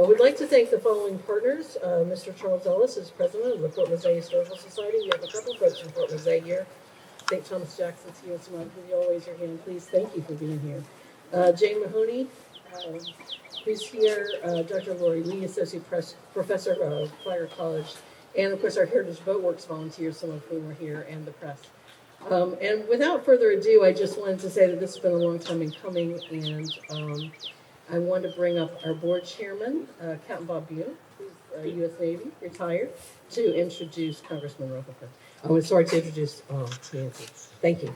We'd like to thank the following partners. Mr. Charles Ellis is president of the Fort Mosaic Historical Society. We have a couple folks from Fort Mosaic here. St. Thomas Jackson's here as well. Could you all raise your hand, please? Thank you for being here. Jane Mahoney, who's here. Dr. Lori Lee, Associate Professor of Flagler College. And of course, our Heritage Boat Works volunteers, some of whom are here, and the press. And without further ado, I just wanted to say that this has been a long time in coming, and I want to bring up our board chairman, Captain Bob Buehn, who's U.S. Navy, retired, to introduce Congressman Rutherford. Oh, sorry to introduce Nancy. Thank you.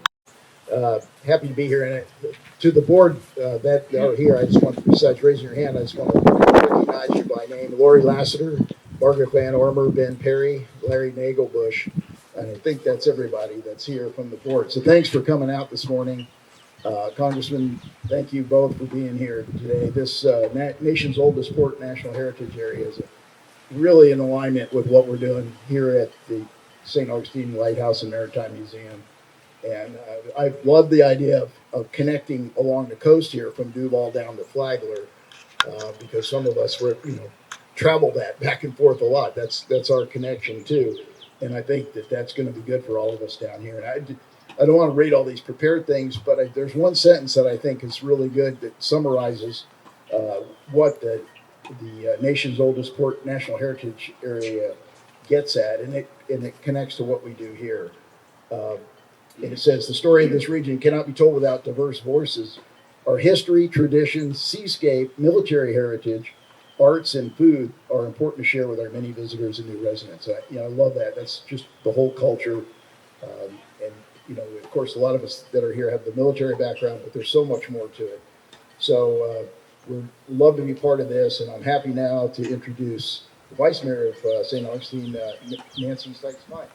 Happy to be here. And to the board that are here, I just want to, besides raising your hand, I just want to recognize you by name. Lori Lassiter, Margaret Van Ormer, Ben Perry, Larry Nagelbush, and I think that's everybody that's here from the board. So thanks for coming out this morning. Congressman, thank you both for being here today. This nation's oldest port national heritage area is really in alignment with what we're doing here at the St. Augustine Lighthouse and Maritime Museum. And I love the idea of connecting along the coast here from Duval down to Flagler, because some of us travel that back and forth a lot. That's our connection too. And I think that's going to be good for all of us down here. And I don't want to read all these prepared things, but there's one sentence that I think is really good that summarizes what the nation's oldest port national heritage area gets at, and it connects to what we do here. And it says, the story of this region cannot be told without diverse voices. Our history, traditions, seascape, military heritage, arts, and food are important to share with our many visitors and new residents. I love that. That's just the whole culture. And of course, a lot of us that are here have the military background, but there's so much more to it. So we'd love to be part of this, and I'm happy now to introduce the Vice Mayor of St. Augustine, Nancy Sykes-Mike.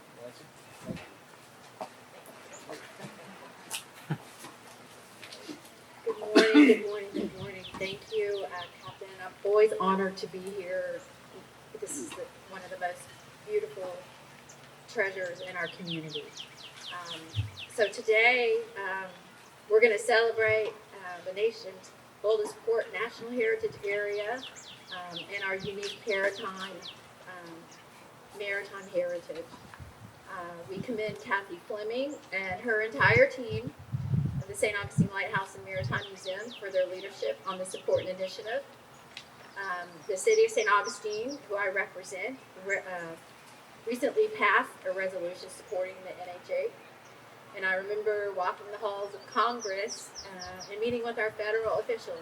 Good morning. Thank you, Captain. I'm always honored to be here. This is one of the most beautiful treasures in our community. So today, we're going to celebrate the nation's oldest port national heritage area and our unique maritime heritage. We commend Kathy Fleming and her entire team of the St. Augustine Lighthouse and Maritime Museum for their leadership on this important initiative. The City of St. Augustine, who I represent, recently passed a resolution supporting the NHA. And I remember walking the halls of Congress and meeting with our federal officials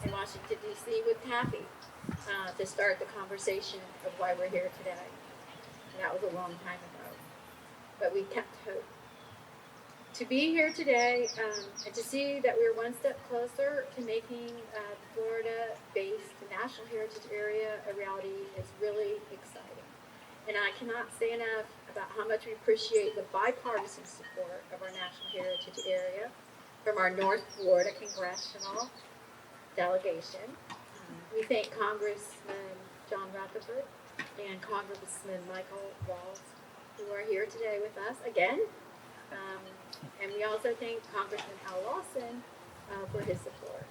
in Washington, D.C. with Kathy to start the conversation of why we're here today. And that was a long time ago. But we kept hope. To be here today and to see that we're one step closer to making the Florida-based National Heritage Area a reality is really exciting. And I cannot say enough about how much we appreciate the bipartisan support of our National Heritage Area from our North Florida Congressional Delegation. We thank Congressman John Rutherford and Congressman Michael Walsh, who are here today with us again. And we also thank Congressman Al Lawson for his support.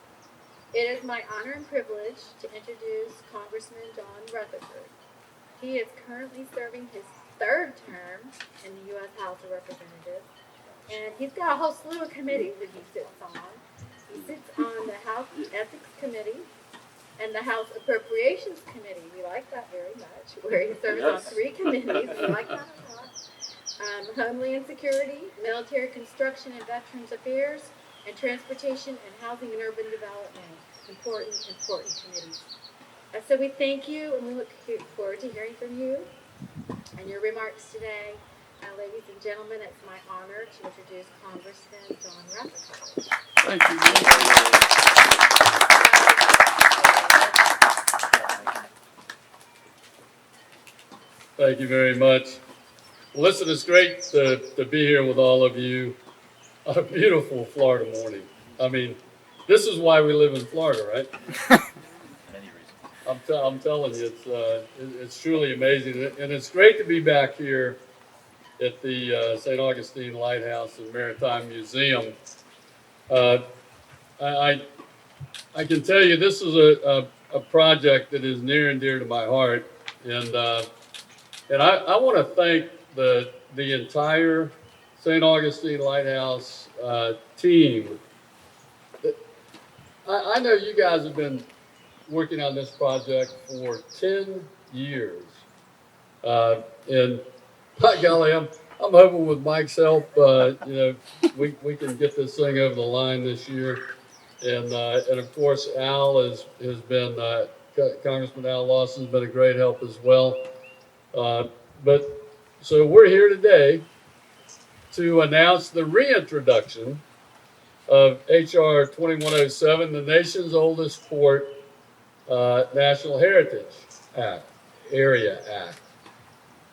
It is my honor and privilege to introduce Congressman John Rutherford. He is currently serving his third term in the U.S. House of Representatives, and he's got a whole slew of committees that he sits on. He sits on the House Ethics Committee and the House Appropriations Committee. We like that very much, where he serves on 3 committees. We like that a lot. Homeland Security, Military Construction and Veterans Affairs, and Transportation and Housing and Urban Development. Important committees. So we thank you, and we look forward to hearing from you and your remarks today. Ladies and gentlemen, it's my honor to introduce Congressman John Rutherford. Thank you. Thank you very much. Well, listen, it's great to be here with all of you on a beautiful Florida morning. I mean, this is why we live in Florida, right? I'm telling you, it's truly amazing, and it's great to be back here at the St. Augustine Lighthouse and Maritime Museum. I can tell you this is a a project that is near and dear to my heart, and I want to thank the entire St. Augustine Lighthouse team. I know you guys have been working on this project for 10 years, and by golly, I'm hoping with Mike's help, we can get this thing over the line this year. And of course, Al has been, Congressman Al Lawson's been a great help as well. But so we're here today to announce the reintroduction of H.R. 2107, the nation's oldest port National Heritage Act, Area Act.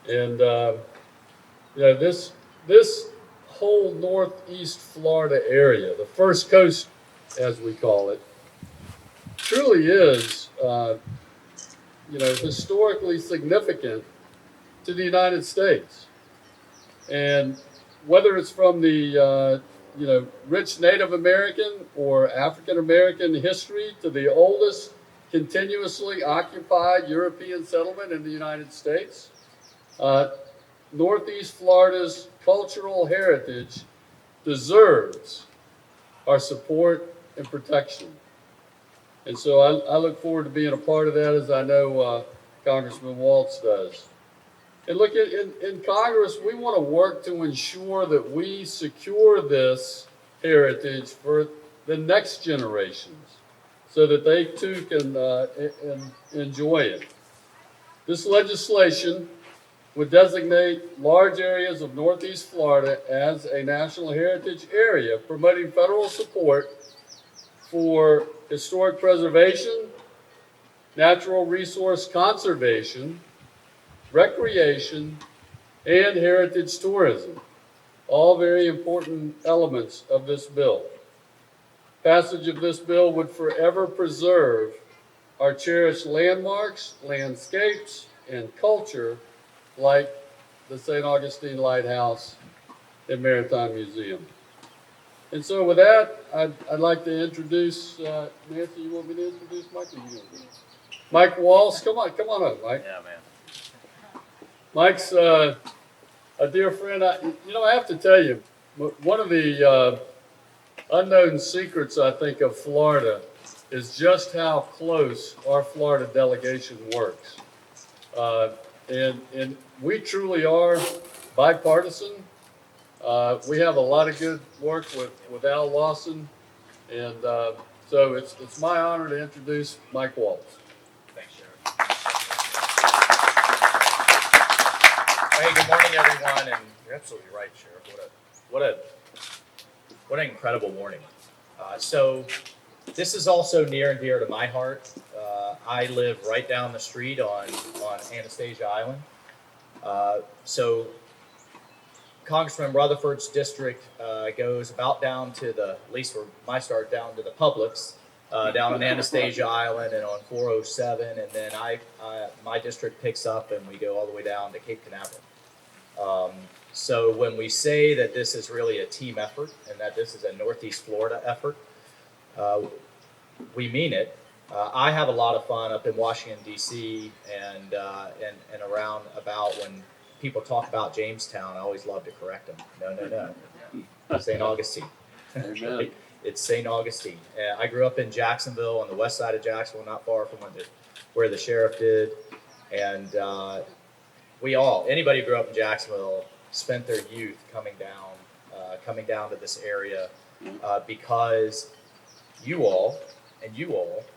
And this whole Northeast Florida area, the first coast, as we call it, truly is, historically significant to the United States. And whether it's from the, rich Native American or African American history to the oldest continuously occupied European settlement in the United States, Northeast Florida's cultural heritage deserves our support and protection. And so I look forward to being a part of that, as I know Congressman Walsh does. And look, in Congress, we want to work to ensure that we secure this heritage for the next generations so that they too can enjoy it. This legislation would designate large areas of Northeast Florida as a National Heritage Area, promoting federal support for historic preservation, natural resource conservation, recreation, and heritage tourism, all very important elements of this bill. Passage of this bill would forever preserve our cherished landmarks, landscapes, and culture like the St. Augustine Lighthouse and Maritime Museum. And so with that, I'd like to introduce, Nancy, you want me to introduce Mike? Or you want me to? Mike Walsh, come on up, Mike. Yeah, man. Mike's a dear friend. I have to tell you, one of the unknown secrets, I think, of Florida is just how close our Florida delegation works. And we truly are bipartisan. We have a lot of good work with Al Lawson. And so it's my honor to introduce Mike Walsh. Thanks, Sheriff. Hey, good morning, everyone. And you're absolutely right, Sheriff. What an incredible morning. So this is also near and dear to my heart. I live right down the street on Anastasia Island. So Congressman Rutherford's district goes about down to at least where my start, down to the Publix, down on Anastasia Island and on 407, and then my district picks up and we go all the way down to Cape Canaveral. So when we say that this is really a team effort and that this is a Northeast Florida effort, we mean it. I have a lot of fun up in Washington, D.C. and around about when people talk about Jamestown. I always love to correct them. No. St. Augustine. Amen. It's St. Augustine. I grew up in Jacksonville, on the west side of Jacksonville, not far from where the sheriff did. And anybody who grew up in Jacksonville spent their youth coming down to this area because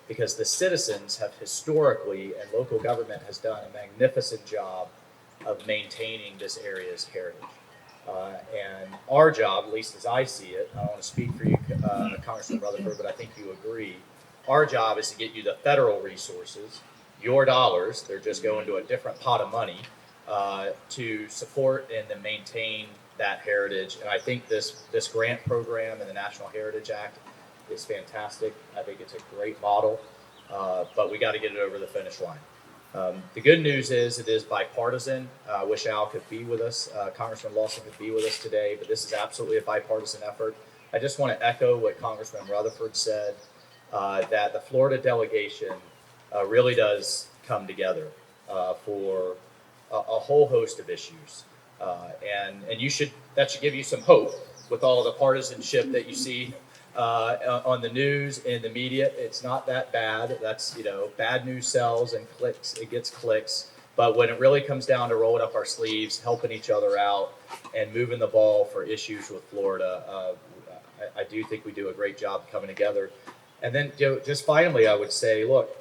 because the citizens have historically, and local government has done a magnificent job of maintaining this area's heritage. And our job, at least as I see it, I don't want to speak for you, Congressman Rutherford, but I think you agree, our job is to get you the federal resources, your dollars, they're just going to a different pot of money, to support and to maintain that heritage. And I think this grant program and the National Heritage Act is fantastic. I think it's a great model, but we got to get it over the finish line. The good news is it is bipartisan. I wish Al could be with us, Congressman Lawson could be with us today, but this is absolutely a bipartisan effort. I just want to echo what Congressman Rutherford said, that the Florida delegation really does come together for a whole host of issues, and that should give you some hope with all the partisanship that you see on the news and the media. It's not that bad. That's, bad news sells and clicks. It gets clicks. But when it really comes down to rolling up our sleeves, helping each other out, and moving the ball for issues with Florida, I do think we do a great job coming together. And then, just finally, I would say, look,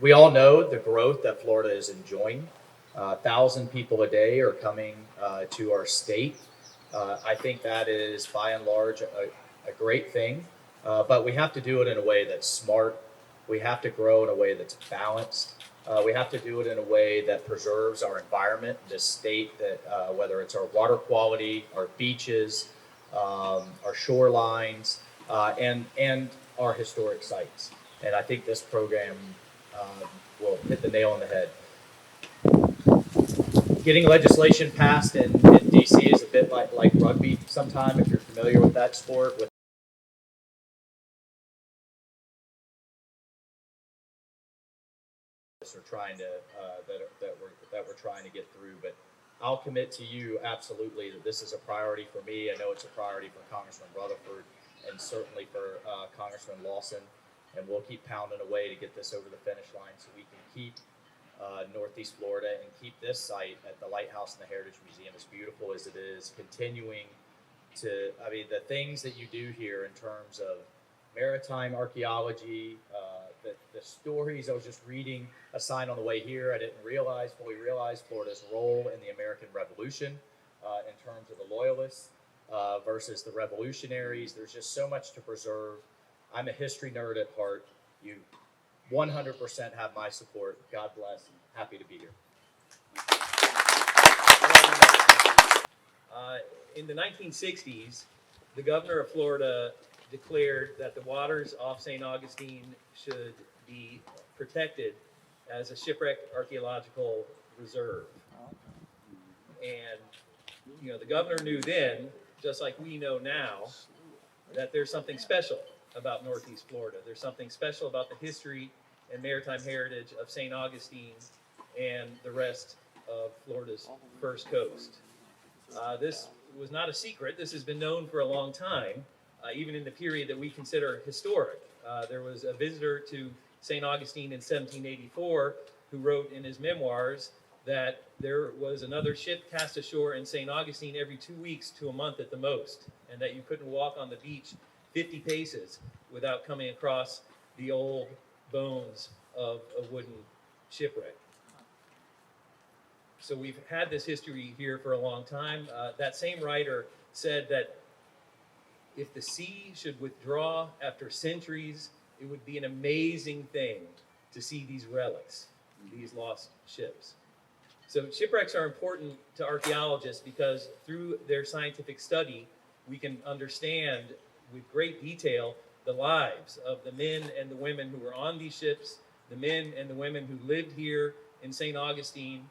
we all know the growth that Florida is enjoying. 1,000 people a day are coming to our state. I think that is, by and large, a great thing. But we have to do it in a way that's smart. We have to grow in a way that's balanced. We have to do it in a way that preserves our environment, this state, that whether it's our water quality, our beaches, our shorelines, and our historic sites. And I think this program will hit the nail on the head. Getting legislation passed in DC is a bit like rugby sometimes, if you're familiar with that sport. That we're trying to get through, but I'll commit to you absolutely that this is a priority for me. I know it's a priority for Congressman Rutherford and certainly for Congressman Lawson, and we'll keep pounding away to get this over the finish line so we can keep Northeast Florida and keep this site at the Lighthouse and the Heritage Museum, as beautiful as it is, continuing to, the things that you do here in terms of maritime archaeology, the stories. I was just reading a sign on the way here. I didn't fully realize Florida's role in the American Revolution in terms of the Loyalists versus the revolutionaries. There's just so much to preserve. I'm a history nerd at heart. You 100% have my support. God bless. Happy to be here. In the 1960s, the governor of Florida declared that the waters off St. Augustine should be protected as a shipwreck archaeological reserve. And, the governor knew then, just like we know now, that there's something special about Northeast Florida. There's something special about the history and maritime heritage of St. Augustine and the rest of Florida's first coast. This was not a secret. This has been known for a long time, even in the period that we consider historic. There was a visitor to St. Augustine in 1784 who wrote in his memoirs that there was another ship cast ashore in St. Augustine every 2 weeks to a month at the most, and that you couldn't walk on the beach 50 paces without coming across the old bones of a wooden shipwreck. So we've had this history here for a long time. That same writer said that if the sea should withdraw after centuries, it would be an amazing thing to see these relics, these lost ships. So shipwrecks are important to archaeologists because through their scientific study, we can understand with great detail the lives of the men and the women who were on these ships, the men and the women who lived here in St. Augustine,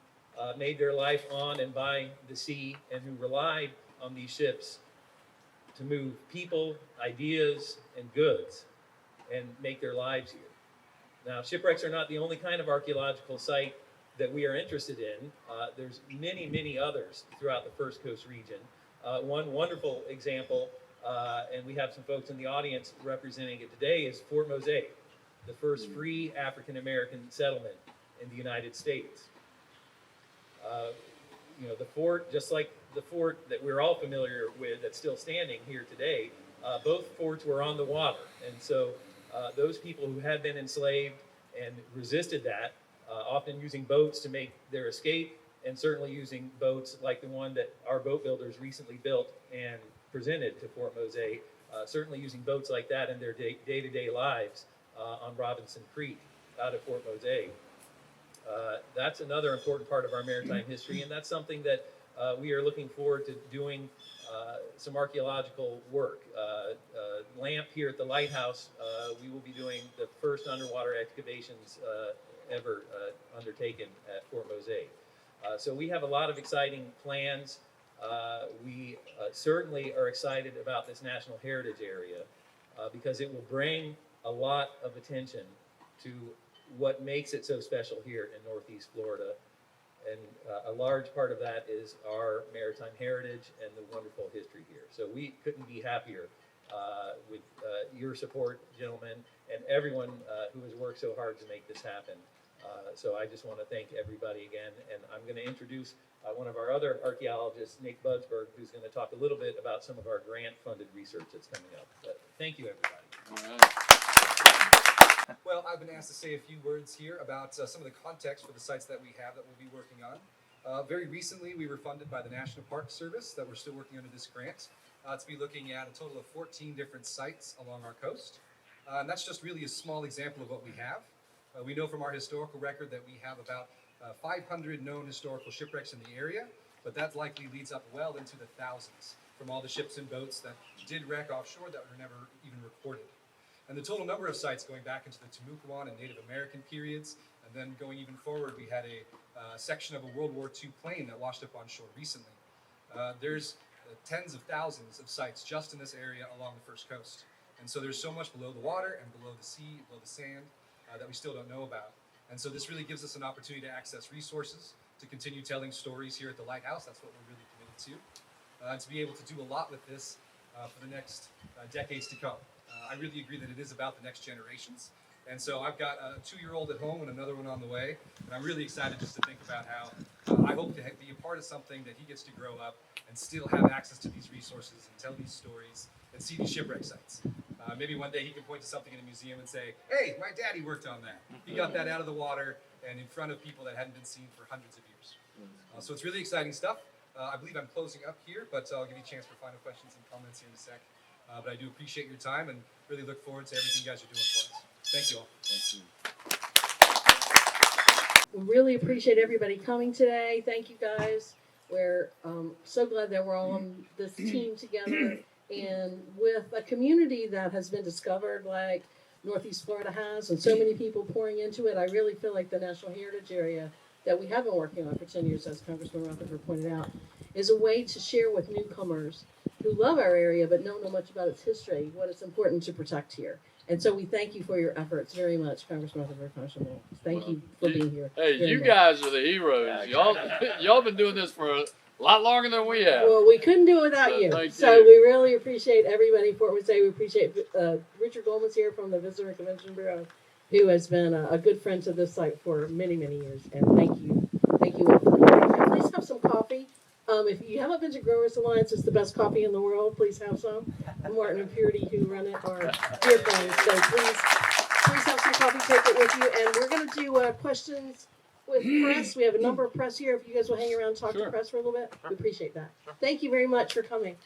made their life on and by the sea, and who relied on these ships to move people, ideas, and goods, and make their lives here. Now, shipwrecks are not the only kind of archaeological site that we are interested in. There's many, many others throughout the First Coast region. One wonderful example, and we have some folks in the audience representing it today, is Fort Mosaic, the first free African-American settlement in the United States. The fort, just like the fort that we're all familiar with that's still standing here today, both forts were on the water. And so those people who had been enslaved and resisted that, often using boats to make their escape, and certainly using boats like the one that our boat builders recently built and presented to Fort Mosaic, certainly using boats like that in their day-to-day lives on Robinson Creek out at Fort Mosaic. That's another important part of our maritime history, and that's something that we are looking forward to doing some archaeological work. LAMP here at the Lighthouse, we will be doing the first underwater excavations ever undertaken at Fort Mosaic. So we have a lot of exciting plans. We certainly are excited about this National Heritage Area because it will bring a lot of attention to what makes it so special here in Northeast Florida. And a large part of that is our maritime heritage and the wonderful history here. So we couldn't be happier with your support, gentlemen, and everyone who has worked so hard to make this happen. So I just want to thank everybody again, and I'm going to introduce one of our other archaeologists, Nick Budsberg, who's going to talk a little bit about some of our grant-funded research that's coming up. But thank you, everybody. All right. Well, I've been asked to say a few words here about some of the context for the sites that we have that we'll be working on. Very recently, we were funded by the National Park Service that we're still working under this grant to be looking at a total of 14 different sites along our coast. And that's just really a small example of what we have. We know from our historical record that we have about 500 known historical shipwrecks in the area, but that likely leads up well into the thousands from all the ships and boats that did wreck offshore that were never even recorded. And the total number of sites going back into the Timucuan and Native American periods, and then going even forward, we had a section of a World War II plane that washed up on shore recently. There's tens of thousands of sites just in this area along the First Coast. And so there's so much below the water and below the sea, below the sand, that we still don't know about. And so this really gives us an opportunity to access resources, to continue telling stories here at the Lighthouse. That's what we're really committed to. And to be able to do a lot with this for the next decades to come. I really agree that it is about the next generations. And so I've got a 2-year-old at home and another one on the way. And I'm really excited just to think about how I hope to be a part of something that he gets to grow up and still have access to these resources and tell these stories and see these shipwreck sites. Maybe one day he can point to something in a museum and say, hey, my daddy worked on that. He got that out of the water and in front of people that hadn't been seen for hundreds of years. So it's really exciting stuff. I believe I'm closing up here, but I'll give you a chance for final questions and comments here in a sec. But I do appreciate your time and really look forward to everything you guys are doing for us. Thank you all. Thank you. We really appreciate everybody coming today. Thank you, guys. We're so glad that we're all on this team together, and with a community that has been discovered like Northeast Florida has, and so many people pouring into it. I really feel like the National Heritage Area that we have been working on for 10 years, as Congressman Rutherford pointed out, is a way to share with newcomers who love our area but don't know much about its history, what it's important to protect here. And so we thank you for your efforts very much, Congressman Rutherford, Congressman Walsh. Thank you for being here. Hey, very you much. guys are the heroes. Y'all been doing this for a lot longer than we have. Well, we couldn't do it without So you. thank So you. we really appreciate everybody for what we say. We appreciate Richard Goldman's here from the Visitor and Convention Bureau, who has been a good friend to this site for many, many years. And thank you all for being here. Please have some coffee. If you haven't been to Growers Alliance, it's the best coffee in the world. Please have some. Martin and Purity, who run it, are dear friends. So please have some coffee. Take it with you. And we're going to do questions with press. We have a number of press here. If you guys will hang around and talk to Sure. press for a little bit, we appreciate that. Thank you very much for coming.